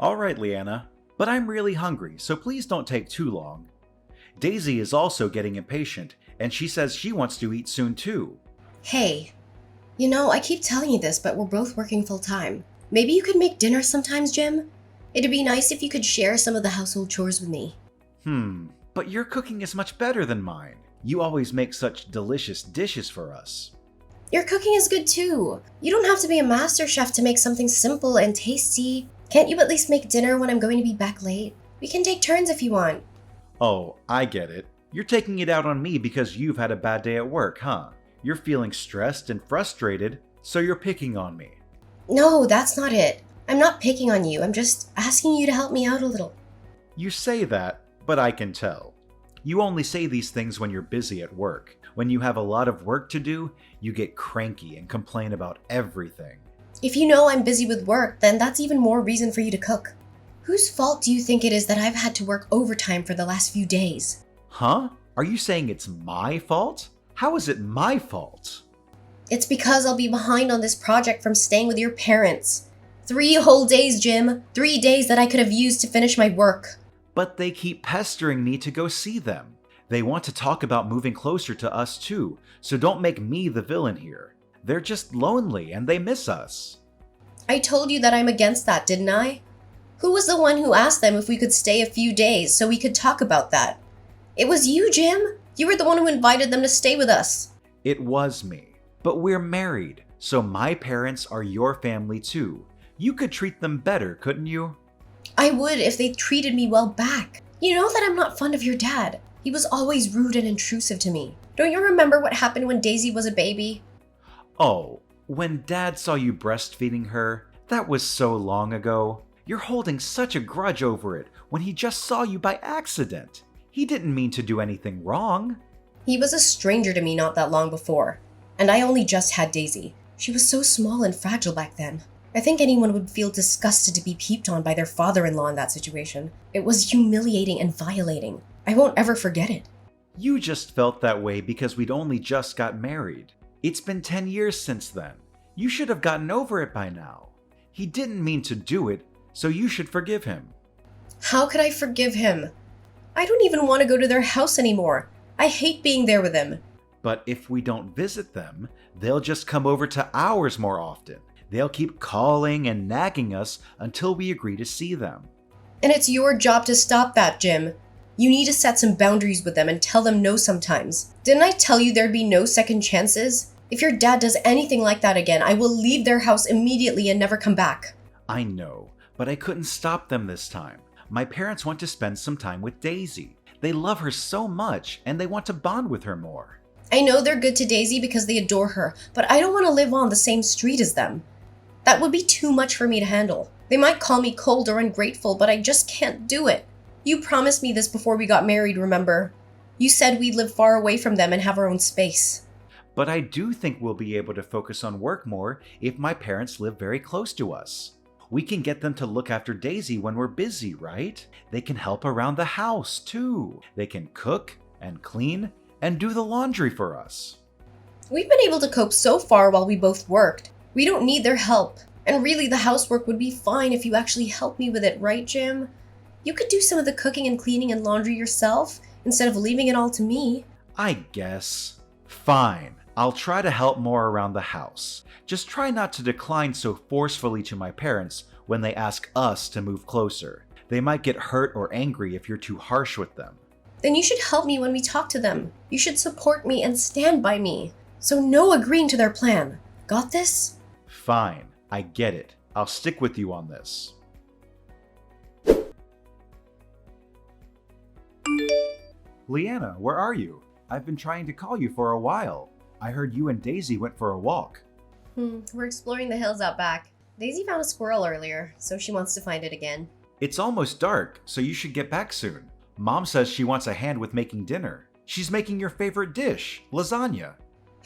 Alright, Leanna, but I'm really hungry, so please don't take too long. Daisy is also getting impatient, and she says she wants to eat soon too. Hey, I keep telling you this, but we're both working full time. Maybe you could make dinner sometimes, Jim? It'd be nice if you could share some of the household chores with me. But your cooking is much better than mine. You always make such delicious dishes for us. Your cooking is good too. You don't have to be a master chef to make something simple and tasty. Can't you at least make dinner when I'm going to be back late? We can take turns if you want. Oh, I get it. You're taking it out on me because you've had a bad day at work, huh? You're feeling stressed and frustrated, so you're picking on me. No, that's not it. I'm not picking on you. I'm just asking you to help me out a little. You say that, but I can tell. You only say these things when you're busy at work. When you have a lot of work to do, you get cranky and complain about everything. If you know I'm busy with work, then that's even more reason for you to cook. Whose fault do you think it is that I've had to work overtime for the last few days? Huh? Are you saying it's my fault? How is it my fault? It's because I'll be behind on this project from staying with your parents. 3 whole days, Jim. 3 days that I could have used to finish my work. But they keep pestering me to go see them. They want to talk about moving closer to us too, so don't make me the villain here. They're just lonely and they miss us. I told you that I'm against that, didn't I? Who was the one who asked them if we could stay a few days so we could talk about that? It was you, Jim. You were the one who invited them to stay with us. It was me. But we're married, so my parents are your family too. You could treat them better, couldn't you? I would if they treated me well back. You know that I'm not fond of your dad. He was always rude and intrusive to me. Don't you remember what happened when Daisy was a baby? Oh, when Dad saw you breastfeeding her, that was so long ago. You're holding such a grudge over it when he just saw you by accident. He didn't mean to do anything wrong. He was a stranger to me not that long before, and I only just had Daisy. She was so small and fragile back then. I think anyone would feel disgusted to be peeped on by their father-in-law in that situation. It was humiliating and violating. I won't ever forget it. You just felt that way because we'd only just got married. It's been 10 years since then. You should have gotten over it by now. He didn't mean to do it, so you should forgive him. How could I forgive him? I don't even want to go to their house anymore. I hate being there with them. But if we don't visit them, they'll just come over to ours more often. They'll keep calling and nagging us until we agree to see them. And it's your job to stop that, Jim. You need to set some boundaries with them and tell them no sometimes. Didn't I tell you there'd be no second chances? If your dad does anything like that again, I will leave their house immediately and never come back. I know, but I couldn't stop them this time. My parents want to spend some time with Daisy. They love her so much, and they want to bond with her more. I know they're good to Daisy because they adore her, but I don't want to live on the same street as them. That would be too much for me to handle. They might call me cold or ungrateful, but I just can't do it. You promised me this before we got married, remember? You said we'd live far away from them and have our own space. But I do think we'll be able to focus on work more if my parents live very close to us. We can get them to look after Daisy when we're busy, right? They can help around the house, too. They can cook and clean and do the laundry for us. We've been able to cope so far while we both worked. We don't need their help. And really, the housework would be fine if you actually helped me with it, right, Jim? You could do some of the cooking and cleaning and laundry yourself, instead of leaving it all to me. I guess. Fine. I'll try to help more around the house. Just try not to decline so forcefully to my parents when they ask us to move closer. They might get hurt or angry if you're too harsh with them. Then you should help me when we talk to them. You should support me and stand by me. So no agreeing to their plan. Got this? Fine. I get it. I'll stick with you on this. Leanna, where are you? I've been trying to call you for a while. I heard you and Daisy went for a walk. We're exploring the hills out back. Daisy found a squirrel earlier, so she wants to find it again. It's almost dark, so you should get back soon. Mom says she wants a hand with making dinner. She's making your favorite dish, lasagna.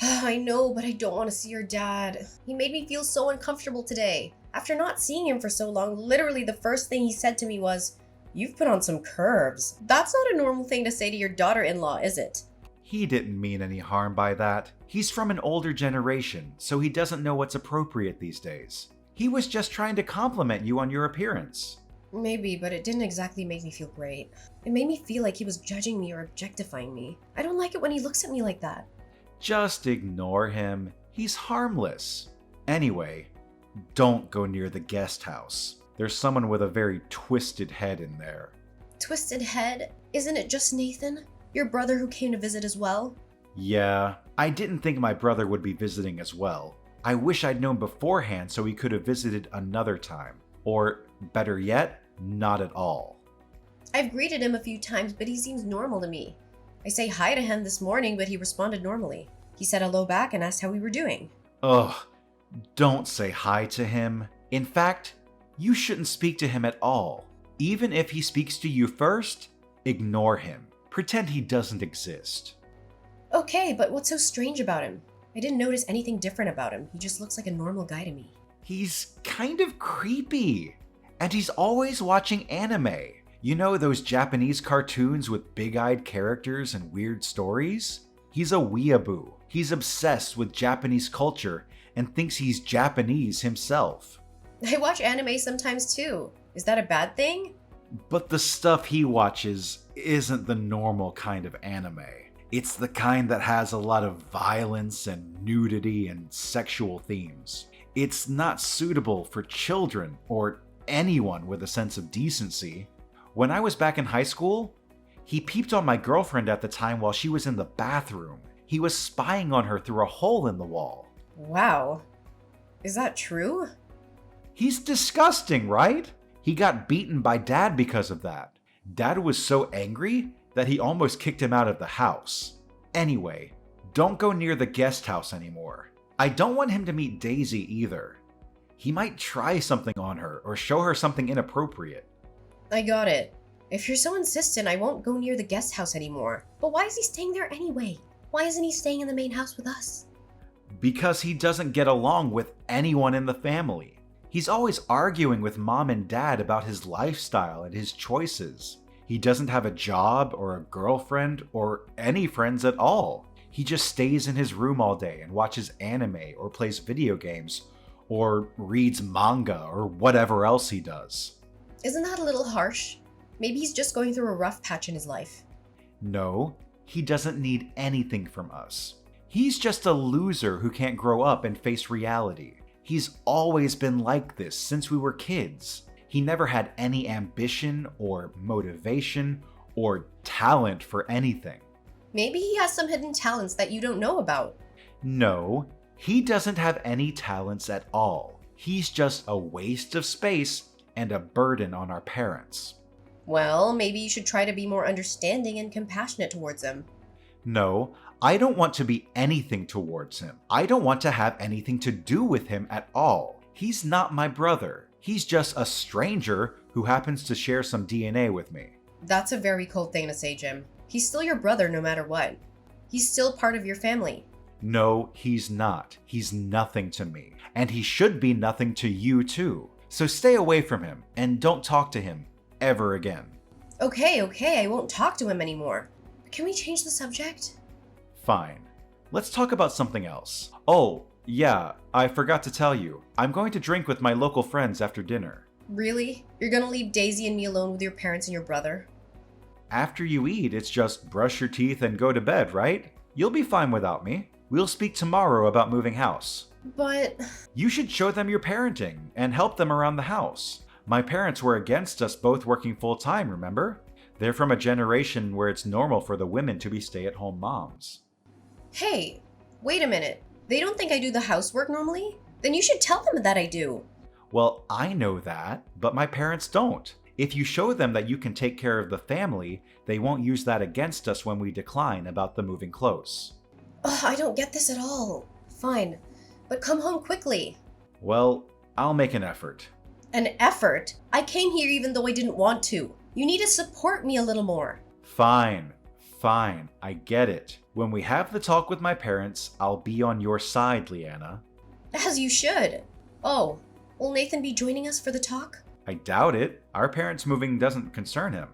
I know, but I don't want to see your dad. He made me feel so uncomfortable today. After not seeing him for so long, literally the first thing he said to me was, "You've put on some curves." That's not a normal thing to say to your daughter-in-law, is it? He didn't mean any harm by that. He's from an older generation, so he doesn't know what's appropriate these days. He was just trying to compliment you on your appearance. Maybe, but it didn't exactly make me feel great. It made me feel like he was judging me or objectifying me. I don't like it when he looks at me like that. Just ignore him. He's harmless. Anyway, don't go near the guest house. There's someone with a very twisted head in there. Twisted head? Isn't it just Nathan? Your brother who came to visit as well? Yeah, I didn't think my brother would be visiting as well. I wish I'd known beforehand so he could have visited another time. Or, better yet, not at all. I've greeted him a few times, but he seems normal to me. I say hi to him this morning, but he responded normally. He said hello back and asked how we were doing. Ugh, don't say hi to him. In fact, you shouldn't speak to him at all. Even if he speaks to you first, ignore him. Pretend he doesn't exist. Okay, but what's so strange about him? I didn't notice anything different about him. He just looks like a normal guy to me. He's kind of creepy. And he's always watching anime. You know those Japanese cartoons with big-eyed characters and weird stories? He's a weeaboo. He's obsessed with Japanese culture and thinks he's Japanese himself. I watch anime sometimes too. Is that a bad thing? But the stuff he watches isn't the normal kind of anime. It's the kind that has a lot of violence and nudity and sexual themes. It's not suitable for children or anyone with a sense of decency. When I was back in high school, he peeped on my girlfriend at the time while she was in the bathroom. He was spying on her through a hole in the wall. Wow. Is that true? He's disgusting, right? He got beaten by Dad because of that. Dad was so angry that he almost kicked him out of the house. Anyway, don't go near the guest house anymore. I don't want him to meet Daisy either. He might try something on her or show her something inappropriate. I got it. If you're so insistent, I won't go near the guest house anymore. But why is he staying there anyway? Why isn't he staying in the main house with us? Because he doesn't get along with anyone in the family. He's always arguing with Mom and Dad about his lifestyle and his choices. He doesn't have a job or a girlfriend or any friends at all. He just stays in his room all day and watches anime or plays video games or reads manga or whatever else he does. Isn't that a little harsh? Maybe he's just going through a rough patch in his life. No, he doesn't need anything from us. He's just a loser who can't grow up and face reality. He's always been like this since we were kids. He never had any ambition or motivation or talent for anything. Maybe he has some hidden talents that you don't know about. No, he doesn't have any talents at all. He's just a waste of space and a burden on our parents. Well, maybe you should try to be more understanding and compassionate towards him. No, I don't want to be anything towards him. I don't want to have anything to do with him at all. He's not my brother. He's just a stranger who happens to share some DNA with me. That's a very cold thing to say, Jim. He's still your brother no matter what. He's still part of your family. No, he's not. He's nothing to me. And he should be nothing to you too. So stay away from him and don't talk to him ever again. Okay, I won't talk to him anymore. Can we change the subject? Fine. Let's talk about something else. Oh, yeah, I forgot to tell you. I'm going to drink with my local friends after dinner. Really? You're gonna leave Daisy and me alone with your parents and your brother? After you eat, it's just brush your teeth and go to bed, right? You'll be fine without me. We'll speak tomorrow about moving house. But... You should show them your parenting and help them around the house. My parents were against us both working full-time, remember? They're from a generation where it's normal for the women to be stay-at-home moms. Hey, wait a minute. They don't think I do the housework normally? Then you should tell them that I do. Well, I know that, but my parents don't. If you show them that you can take care of the family, they won't use that against us when we decline about the moving close. Ugh, I don't get this at all. Fine, but come home quickly. Well, I'll make an effort. An effort? I came here even though I didn't want to. You need to support me a little more. Fine, I get it. When we have the talk with my parents, I'll be on your side, Leanna. As you should. Oh, will Nathan be joining us for the talk? I doubt it. Our parents moving doesn't concern him.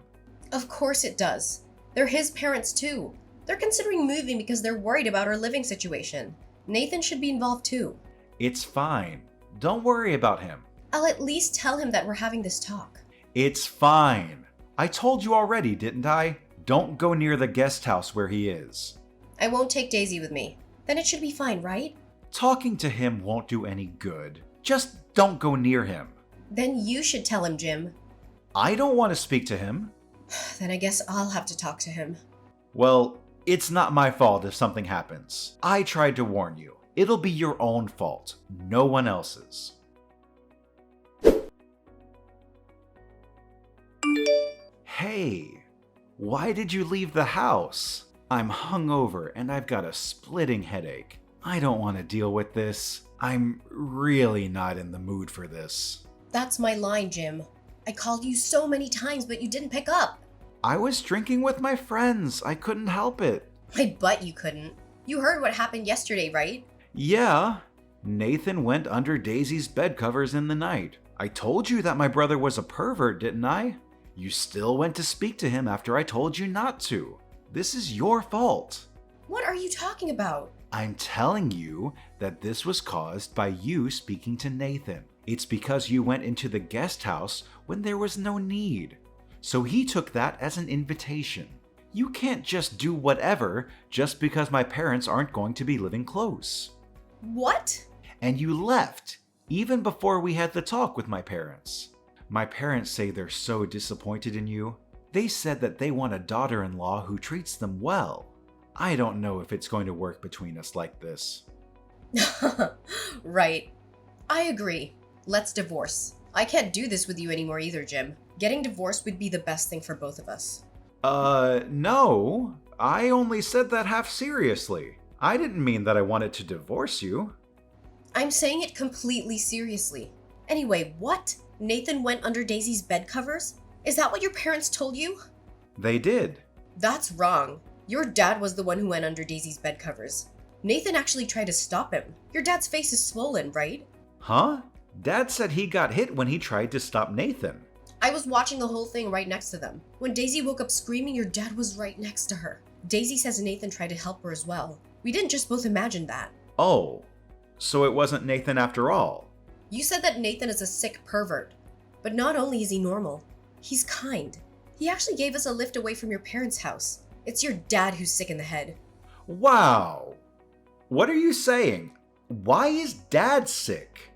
Of course it does. They're his parents too. They're considering moving because they're worried about our living situation. Nathan should be involved too. It's fine. Don't worry about him. I'll at least tell him that we're having this talk. It's fine. I told you already, didn't I? Don't go near the guest house where he is. I won't take Daisy with me. Then it should be fine, right? Talking to him won't do any good. Just don't go near him. Then you should tell him, Jim. I don't want to speak to him. Then I guess I'll have to talk to him. Well, it's not my fault if something happens. I tried to warn you. It'll be your own fault, no one else's. Hey, why did you leave the house? I'm hungover and I've got a splitting headache. I don't want to deal with this. I'm really not in the mood for this. That's my line, Jim. I called you so many times, but you didn't pick up. I was drinking with my friends. I couldn't help it. I bet you couldn't. You heard what happened yesterday, right? Yeah. Nathan went under Daisy's bed covers in the night. I told you that my brother was a pervert, didn't I? You still went to speak to him after I told you not to. This is your fault. What are you talking about? I'm telling you that this was caused by you speaking to Nathan. It's because you went into the guest house when there was no need. So he took that as an invitation. You can't just do whatever just because my parents aren't going to be living close. What? And you left, even before we had the talk with my parents. My parents say they're so disappointed in you. They said that they want a daughter-in-law who treats them well. I don't know if it's going to work between us like this. Right. I agree. Let's divorce. I can't do this with you anymore either, Jim. Getting divorced would be the best thing for both of us. No. I only said that half seriously. I didn't mean that I wanted to divorce you. I'm saying it completely seriously. Anyway, what? Nathan went under Daisy's bed covers? Is that what your parents told you? They did. That's wrong. Your dad was the one who went under Daisy's bed covers. Nathan actually tried to stop him. Your dad's face is swollen, right? Huh? Dad said he got hit when he tried to stop Nathan. I was watching the whole thing right next to them. When Daisy woke up screaming, your dad was right next to her. Daisy says Nathan tried to help her as well. We didn't just both imagine that. Oh, so it wasn't Nathan after all. You said that Nathan is a sick pervert. But not only is he normal, he's kind. He actually gave us a lift away from your parents' house. It's your dad who's sick in the head. Wow. What are you saying? Why is Dad sick?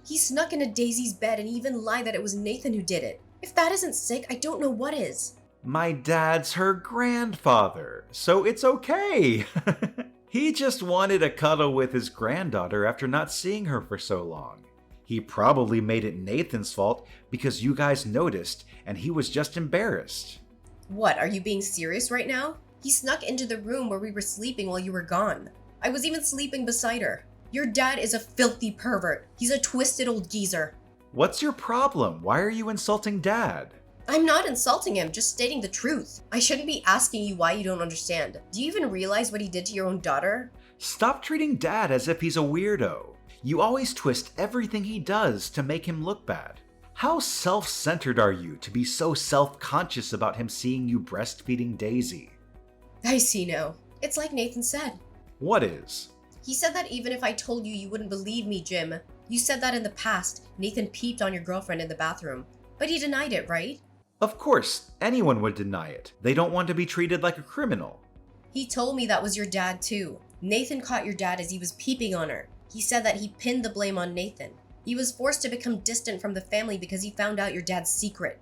He snuck into Daisy's bed and even lied that it was Nathan who did it. If that isn't sick, I don't know what is. My dad's her grandfather, so it's okay. He just wanted a cuddle with his granddaughter after not seeing her for so long. He probably made it Nathan's fault because you guys noticed and he was just embarrassed. What, are you being serious right now? He snuck into the room where we were sleeping while you were gone. I was even sleeping beside her. Your dad is a filthy pervert. He's a twisted old geezer. What's your problem? Why are you insulting Dad? I'm not insulting him, just stating the truth. I shouldn't be asking you why you don't understand. Do you even realize what he did to your own daughter? Stop treating Dad as if he's a weirdo. You always twist everything he does to make him look bad. How self-centered are you to be so self-conscious about him seeing you breastfeeding Daisy? I see now. It's like Nathan said. What is? He said that even if I told you, you wouldn't believe me, Jim. You said that in the past, Nathan peeped on your girlfriend in the bathroom. But he denied it, right? Of course, anyone would deny it. They don't want to be treated like a criminal. He told me that was your dad too. Nathan caught your dad as he was peeping on her. He said that he pinned the blame on Nathan. He was forced to become distant from the family because he found out your dad's secret.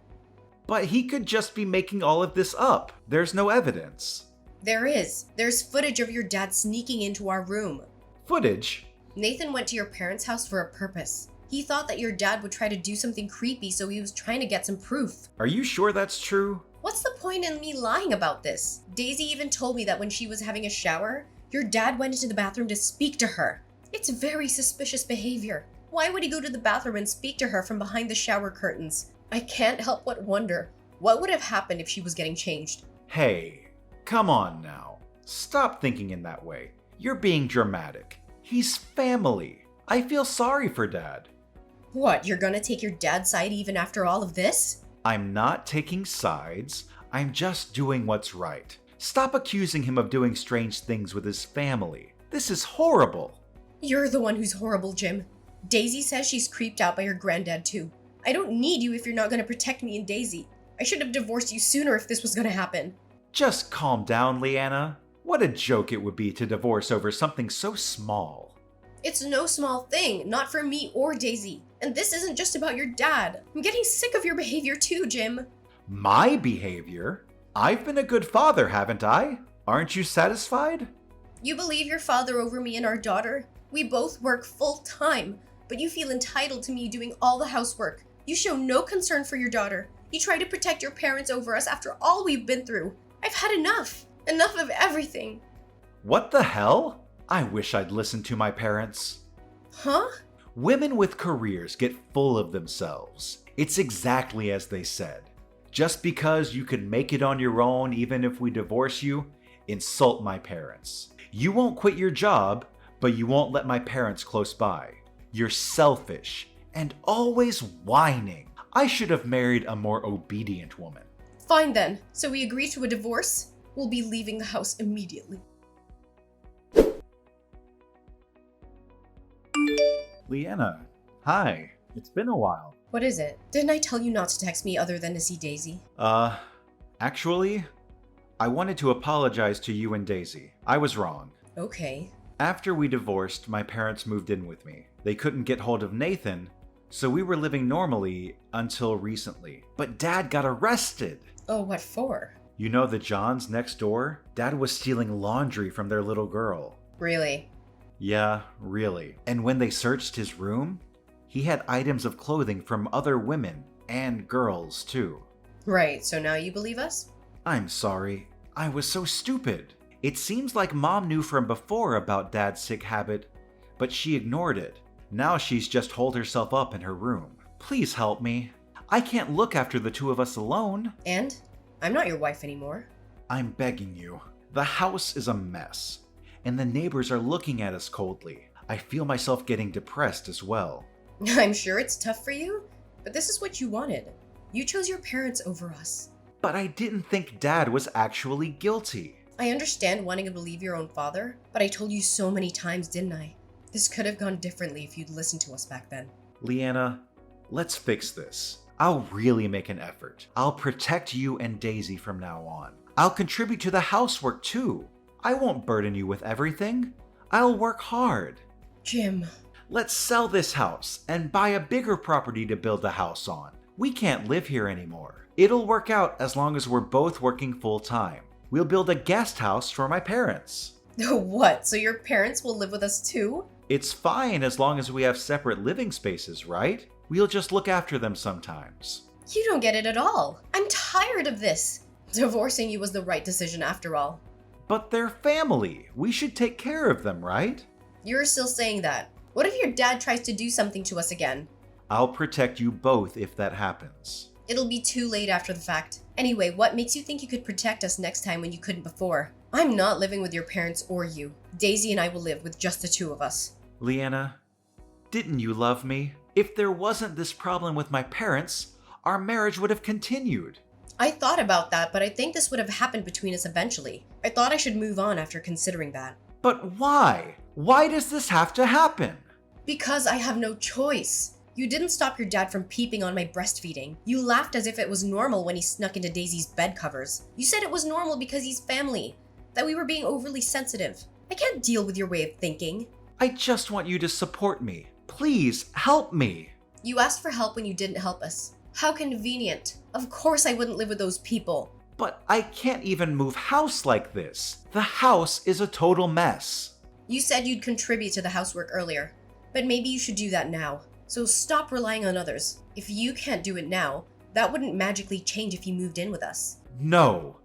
But he could just be making all of this up. There's no evidence. There is. There's footage of your dad sneaking into our room. Footage? Nathan went to your parents' house for a purpose. He thought that your dad would try to do something creepy, so he was trying to get some proof. Are you sure that's true? What's the point in me lying about this? Daisy even told me that when she was having a shower, your dad went into the bathroom to speak to her. It's very suspicious behavior. Why would he go to the bathroom and speak to her from behind the shower curtains? I can't help but wonder, what would have happened if she was getting changed? Hey, come on now. Stop thinking in that way. You're being dramatic. He's family. I feel sorry for Dad. What, you're gonna take your dad's side even after all of this? I'm not taking sides. I'm just doing what's right. Stop accusing him of doing strange things with his family. This is horrible. You're the one who's horrible, Jim. Daisy says she's creeped out by your granddad too. I don't need you if you're not gonna protect me and Daisy. I should have divorced you sooner if this was gonna happen. Just calm down, Leanna. What a joke it would be to divorce over something so small. It's no small thing, not for me or Daisy. And this isn't just about your dad. I'm getting sick of your behavior too, Jim. My behavior? I've been a good father, haven't I? Aren't you satisfied? You believe your father over me and our daughter? We both work full time, but you feel entitled to me doing all the housework. You show no concern for your daughter. You try to protect your parents over us after all we've been through. I've had enough. Enough of everything. What the hell? I wish I'd listened to my parents. Huh? Women with careers get full of themselves. It's exactly as they said. Just because you can make it on your own even if we divorce you, insult my parents. You won't quit your job, but you won't let my parents close by. You're selfish and always whining. I should have married a more obedient woman. Fine then. So we agree to a divorce? We'll be leaving the house immediately. Leanna, hi. It's been a while. What is it? Didn't I tell you not to text me other than to see Daisy? Actually, I wanted to apologize to you and Daisy. I was wrong. Okay. After we divorced, my parents moved in with me. They couldn't get hold of Nathan, so we were living normally until recently. But Dad got arrested! Oh, what for? You know the Johns next door? Dad was stealing laundry from their little girl. Really? Yeah, really. And when they searched his room, he had items of clothing from other women and girls too. Right, so now you believe us? I'm sorry. I was so stupid. It seems like Mom knew from before about Dad's sick habit, but she ignored it. Now she's just holed herself up in her room. Please help me. I can't look after the two of us alone. And? I'm not your wife anymore. I'm begging you. The house is a mess, and the neighbors are looking at us coldly. I feel myself getting depressed as well. I'm sure it's tough for you, but this is what you wanted. You chose your parents over us. But I didn't think Dad was actually guilty. I understand wanting to believe your own father, but I told you so many times, didn't I? This could have gone differently if you'd listened to us back then. Leanna, let's fix this. I'll really make an effort. I'll protect you and Daisy from now on. I'll contribute to the housework too. I won't burden you with everything. I'll work hard. Jim. Let's sell this house and buy a bigger property to build a house on. We can't live here anymore. It'll work out as long as we're both working full time. We'll build a guest house for my parents. What? So your parents will live with us too? It's fine as long as we have separate living spaces, right? We'll just look after them sometimes. You don't get it at all. I'm tired of this. Divorcing you was the right decision after all. But they're family. We should take care of them, right? You're still saying that. What if your dad tries to do something to us again? I'll protect you both if that happens. It'll be too late after the fact. Anyway, what makes you think you could protect us next time when you couldn't before? I'm not living with your parents or you. Daisy and I will live with just the two of us. Leanna, didn't you love me? If there wasn't this problem with my parents, our marriage would have continued. I thought about that, but I think this would have happened between us eventually. I thought I should move on after considering that. But why? Why does this have to happen? Because I have no choice. You didn't stop your dad from peeping on my breastfeeding. You laughed as if it was normal when he snuck into Daisy's bed covers. You said it was normal because he's family, that we were being overly sensitive. I can't deal with your way of thinking. I just want you to support me. Please, help me. You asked for help when you didn't help us. How convenient. Of course I wouldn't live with those people. But I can't even move house like this. The house is a total mess. You said you'd contribute to the housework earlier, but maybe you should do that now. So stop relying on others. If you can't do it now, that wouldn't magically change if you moved in with us. No.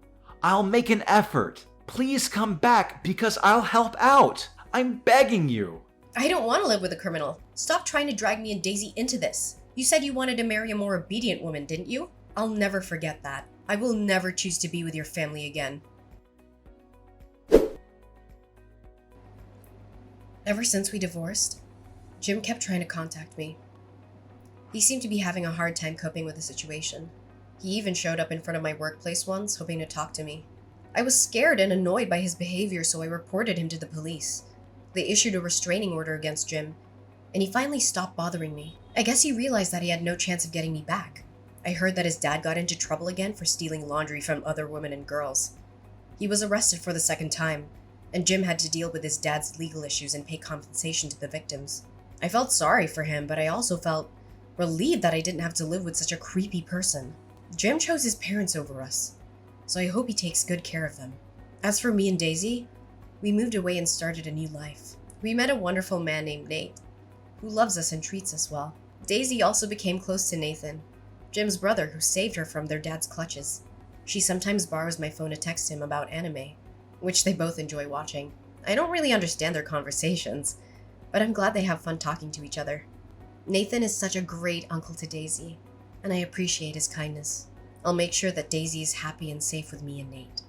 I'll make an effort. Please come back because I'll help out. I'm begging you. I don't want to live with a criminal. Stop trying to drag me and Daisy into this. You said you wanted to marry a more obedient woman, didn't you? I'll never forget that. I will never choose to be with your family again. Ever since we divorced, Jim kept trying to contact me. He seemed to be having a hard time coping with the situation. He even showed up in front of my workplace once, hoping to talk to me. I was scared and annoyed by his behavior, so I reported him to the police. They issued a restraining order against Jim, and he finally stopped bothering me. I guess he realized that he had no chance of getting me back. I heard that his dad got into trouble again for stealing laundry from other women and girls. He was arrested for the second time, and Jim had to deal with his dad's legal issues and pay compensation to the victims. I felt sorry for him, but I also felt relieved that I didn't have to live with such a creepy person. Jim chose his parents over us, so I hope he takes good care of them. As for me and Daisy, we moved away and started a new life. We met a wonderful man named Nate, who loves us and treats us well. Daisy also became close to Nathan, Jim's brother, who saved her from their dad's clutches. She sometimes borrows my phone to text him about anime, which they both enjoy watching. I don't really understand their conversations, but I'm glad they have fun talking to each other. Nathan is such a great uncle to Daisy, and I appreciate his kindness. I'll make sure that Daisy is happy and safe with me and Nate.